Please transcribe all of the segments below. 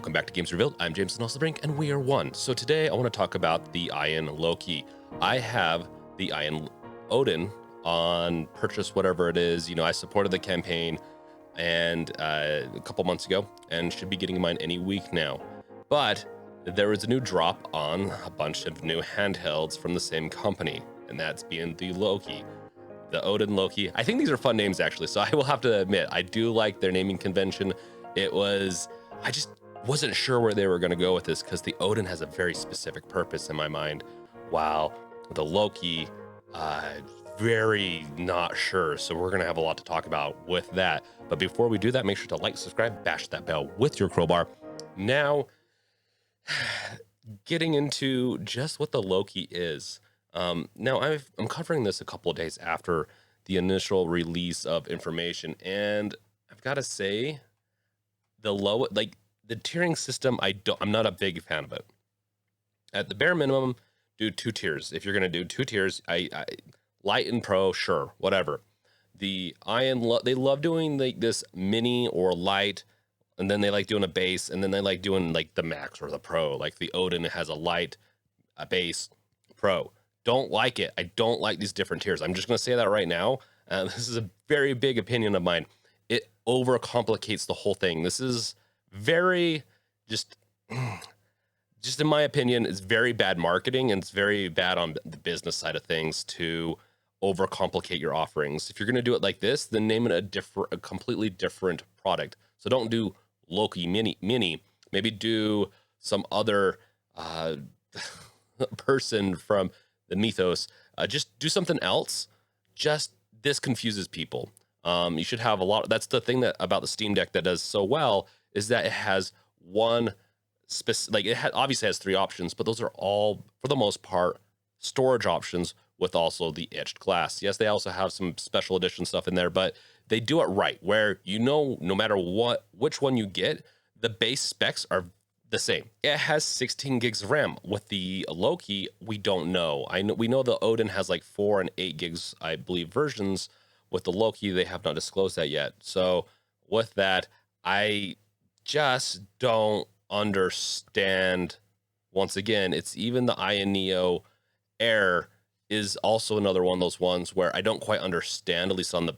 welcome back to Games Revealed. I'm James Brink, and we are one. So today I want to talk about the Ayn Loki. I have the Ayn Odin on purchase, whatever it is. You know, I supported the campaign and a couple months ago, and should be getting mine any week now. But there was a new drop on a bunch of new handhelds from the same company, and that's being the Loki. The Odin Loki. I think these are fun names actually, so I will have to admit, I do like their naming convention. I just wasn't sure where they were going to go with this because the Odin has a very specific purpose in my mind, while the Loki, very not sure. So we're going to have a lot to talk about with that. But before we do that, make sure to like, subscribe, bash that bell with your crowbar. Now, getting into just what the Loki is. Now I'm covering this a couple of days after the initial release of information, and I've got to say, the tiering system, I'm not a big fan of it. At the bare minimum, do 2 tiers. If you're gonna do 2 tiers, I light and pro, sure, whatever. The they love doing like this mini or light, and then they like doing a base, and then they like doing like the max or the pro. Like the Odin has a light, a base, pro. Don't like it. I don't like these different tiers. I'm just gonna say that right now. This is a very big opinion of mine. It overcomplicates the whole thing. This is very just in my opinion, it's very bad marketing, and it's very bad on the business side of things to overcomplicate your offerings. If you're going to do it like this, then name it a completely different product. So don't do Loki mini. Maybe do some other person from the mythos. Just do something else. Just this confuses people. You should have a lot. That's the thing about the Steam Deck that does so well, is that it has one specific, obviously has 3 options, but those are all, for the most part, storage options with also the etched glass. Yes, they also have some special edition stuff in there, but they do it right, where no matter which one you get, the base specs are the same. It has 16 gigs of RAM. With the Loki, we don't know. We know the Odin has like 4 and 8 gigs, I believe, versions. With the Loki, they have not disclosed that yet. So with that, I just don't understand. Once again, it's even the Ayn Neo Air is also another one of those ones where I don't quite understand, at least on the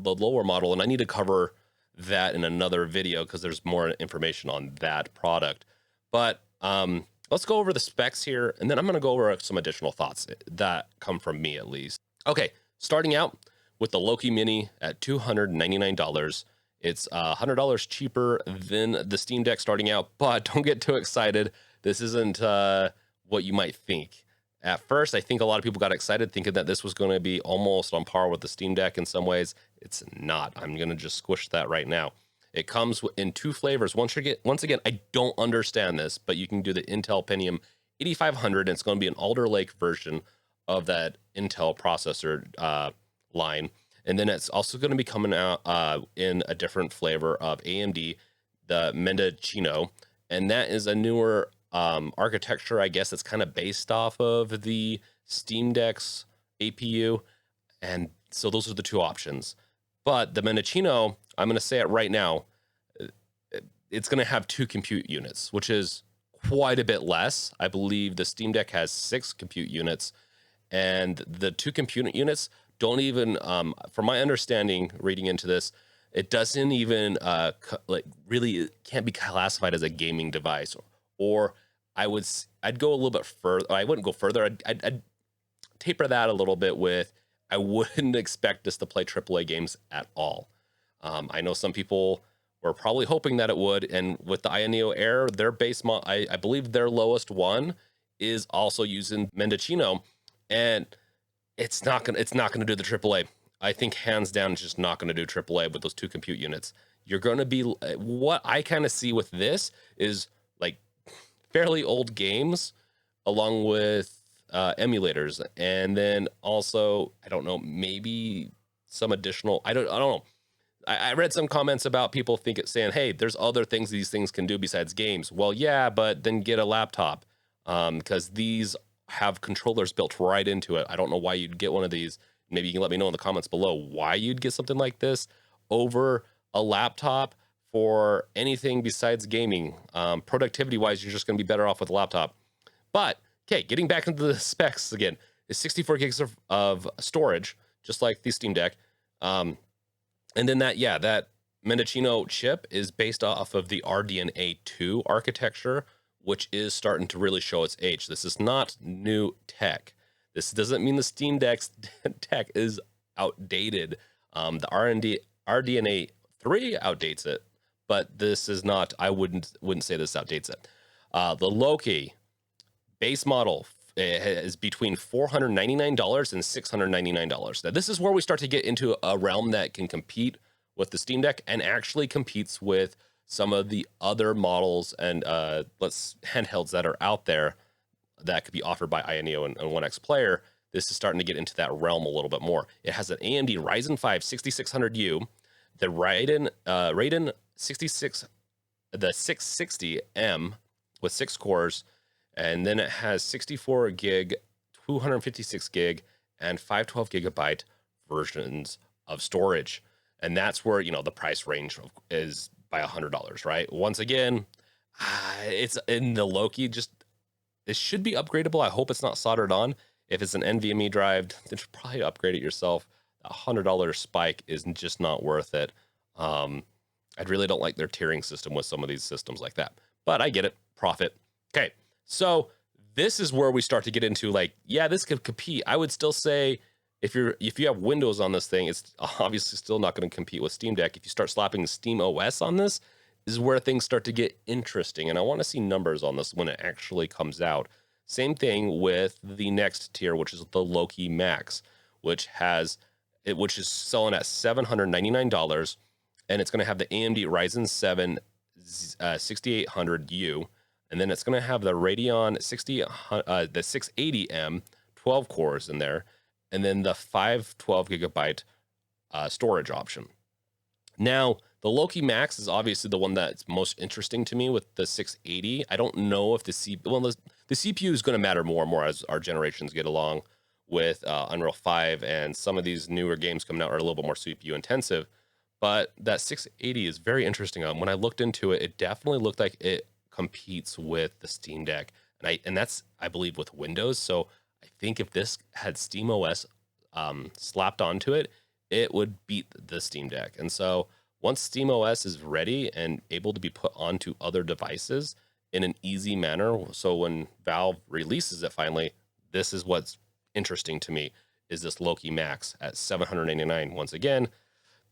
lower model, and I need to cover that in another video because there's more information on that product. But let's go over the specs here, and then I'm going to go over some additional thoughts that come from me, at least. Okay, starting out with the Loki Mini at $299. It's $100 cheaper than the Steam Deck starting out, but don't get too excited. This isn't what you might think. At first, I think a lot of people got excited thinking that this was going to be almost on par with the Steam Deck in some ways. It's not. I'm going to just squish that right now. It comes in 2 flavors. Once again, I don't understand this, but you can do the Intel Pentium 8500, and it's going to be an Alder Lake version of that Intel processor line. And then it's also going to be coming out in a different flavor of AMD, the Mendocino, and that is a newer architecture. I guess it's kind of based off of the Steam Deck's APU, and so those are the 2 options. But the Mendocino, I'm going to say it right now, it's going to have 2 compute units, which is quite a bit less. I believe the Steam Deck has 6 compute units, and the 2 compute units don't even, from my understanding, reading into this, it doesn't even really can't be classified as a gaming device. Or I'd go a little bit further. I wouldn't go further. I'd taper that a little bit with, I wouldn't expect this to play AAA games at all. I know some people were probably hoping that it would, and with the Ayn Neo Air, their base I believe their lowest one is also using Mendocino, and it's not gonna do the AAA. I think hands down, it's just not gonna do AAA with those 2 compute units. You're gonna be, what I kind of see with this is like fairly old games along with emulators, and then also, I don't know, maybe some additional, I don't know. I read some comments about people saying, hey, there's other things these things can do besides games. Well, yeah, but then get a laptop, because these have controllers built right into it. I don't know why you'd get one of these. Maybe you can let me know in the comments below why you'd get something like this over a laptop for anything besides gaming. Productivity wise, you're just going to be better off with a laptop. But okay, getting back into the specs again, is 64 gigs of storage, just like the Steam Deck. And then that Mendocino chip is based off of the RDNA 2 architecture, which is starting to really show its age. This is not new tech. This doesn't mean the Steam Deck's tech is outdated. The RDNA 3 outdates it, but this is not. I wouldn't say this outdates it. The Loki base model is between $499 and $699. Now, this is where we start to get into a realm that can compete with the Steam Deck and actually competes with some of the other models and handhelds that are out there that could be offered by Ayn Neo and One X Player. This is starting to get into that realm a little bit more. It has an AMD Ryzen 5 6600U, the Radeon 660M with 6 cores, and then it has 64 gig, 256 gig, and 512 gigabyte versions of storage. And that's where, the price range is by $100, right? Once again, it's in the Loki, it should be upgradable. I hope it's not soldered on. If it's an NVMe drive, then you should probably upgrade it yourself. A $100 spike is just not worth it. I really don't like their tiering system with some of these systems like that, but I get it. Profit. Okay. So this is where we start to get into this could compete. I would still say if you have Windows on this thing, it's obviously still not going to compete with Steam Deck. If you start slapping Steam OS on this, is where things start to get interesting. And I want to see numbers on this when it actually comes out. Same thing with the next tier, which is the Loki Max, which is selling at $799, and it's going to have the AMD Ryzen 7 6800U, and then it's going to have the Radeon the 680M 12 cores in there, and then the 512 gigabyte storage option. Now, the Loki Max is obviously the one that's most interesting to me with the 680. I don't know if the CPU is going to matter more and more as our generations get along with Unreal 5, and some of these newer games coming out are a little bit more CPU intensive. But that 680 is very interesting. When I looked into it, it definitely looked like it competes with the Steam Deck, and that's, I believe, with Windows. So I think if this had SteamOS slapped onto it, it would beat the Steam Deck. And so once SteamOS is ready and able to be put onto other devices in an easy manner, so when Valve releases it finally, this is what's interesting to me, is this Loki Max at $799. Once again,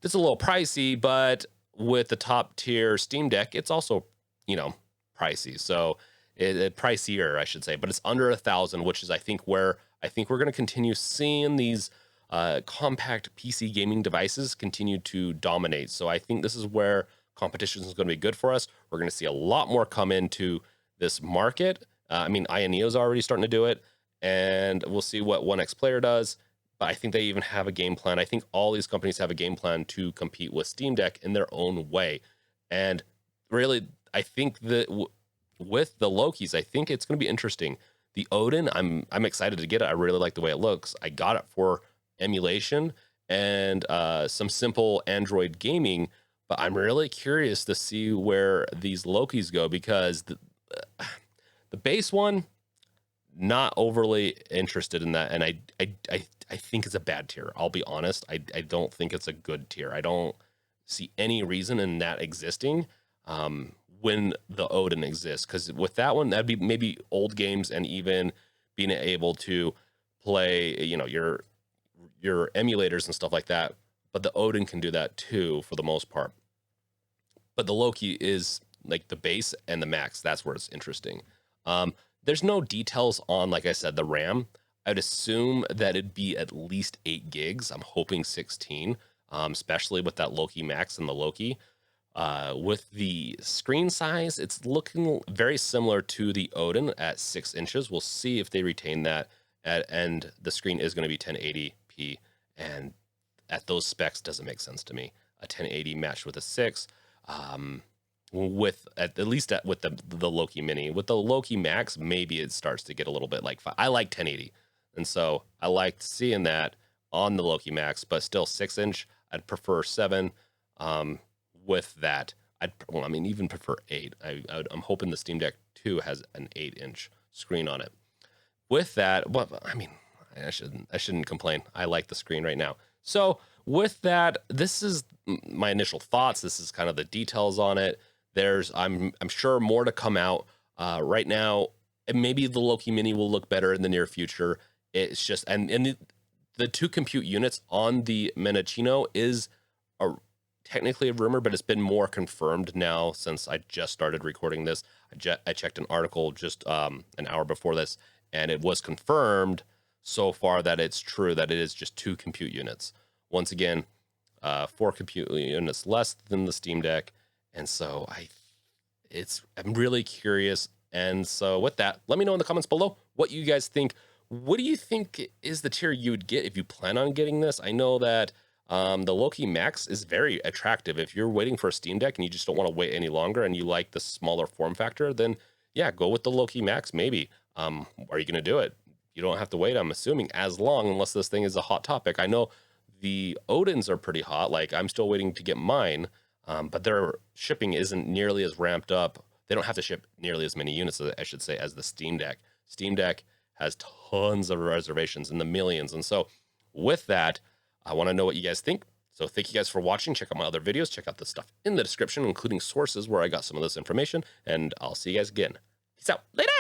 it's a little pricey, but with the top tier Steam Deck, it's also, pricey. So pricier, I should say, but it's under $1,000, which is, I think we're going to continue seeing these compact PC gaming devices continue to dominate. So I think this is where competition is going to be good for us. We're going to see a lot more come into this market. Ayn Neo is already starting to do it, and we'll see what One X Player does. But I think they even have a game plan. I think all these companies have a game plan to compete with Steam Deck in their own way. And really, I think that with the Lokis, I think it's going to be interesting. The Odin, I'm excited to get it. I really like the way it looks. I got it for emulation and some simple Android gaming, but I'm really curious to see where these Lokis go, because the base one, not overly interested in that, and I think it's a bad tier. I'll be honest. I don't think it's a good tier. I don't see any reason in that existing when the Odin exists, because with that one, that'd be maybe old games and even being able to play, your emulators and stuff like that. But the Odin can do that too for the most part. But the Loki is like the base and the Max. That's where it's interesting. There's no details on, like I said, the RAM. I'd assume that it'd be at least 8 gigs. I'm hoping 16, especially with that Loki Max and the Loki. With the screen size, it's looking very similar to the Odin at 6 inches. We'll see if they retain that. And the screen is going to be 1080p. And at those specs, doesn't make sense to me. A 1080 matched with a 6. With at least with the Loki Mini. With the Loki Max, maybe it starts to get a little bit like 5. I like 1080, and so I liked seeing that on the Loki Max, but still 6 inch. I'd prefer 7 with that. well, I mean, even prefer 8. I'm hoping the Steam Deck 2 has an 8-inch screen on it. With that, well, I mean, I shouldn't complain. I like the screen right now. So with that, this is my initial thoughts. This is kind of the details on it. I'm sure more to come out. Right now, and maybe the Loki Mini will look better in the near future. It's just, and the 2 compute units on the Menachino is a technically a rumor, but it's been more confirmed now since I just started recording this. I checked an article just an hour before this, and it was confirmed so far that it's true that it is just 2 compute units. Once again, 4 compute units less than the Steam Deck, and so I'm really curious. And so with that, let me know in the comments below what you guys think. What do you think is the tier you would get if you plan on getting this? I know that the Loki Max is very attractive. If you're waiting for a Steam Deck and you just don't want to wait any longer and you like the smaller form factor, then yeah, go with the Loki Max maybe. Are you going to do it? You don't have to wait, I'm assuming, as long, unless this thing is a hot topic. I know the Odins are pretty hot. Like, I'm still waiting to get mine, but their shipping isn't nearly as ramped up. They don't have to ship nearly as many units, I should say, as the Steam Deck. Steam Deck has tons of reservations in the millions. And so with that, I want to know what you guys think. So thank you guys for watching. Check out my other videos. Check out the stuff in the description, including sources where I got some of this information. And I'll see you guys again. Peace out. Later.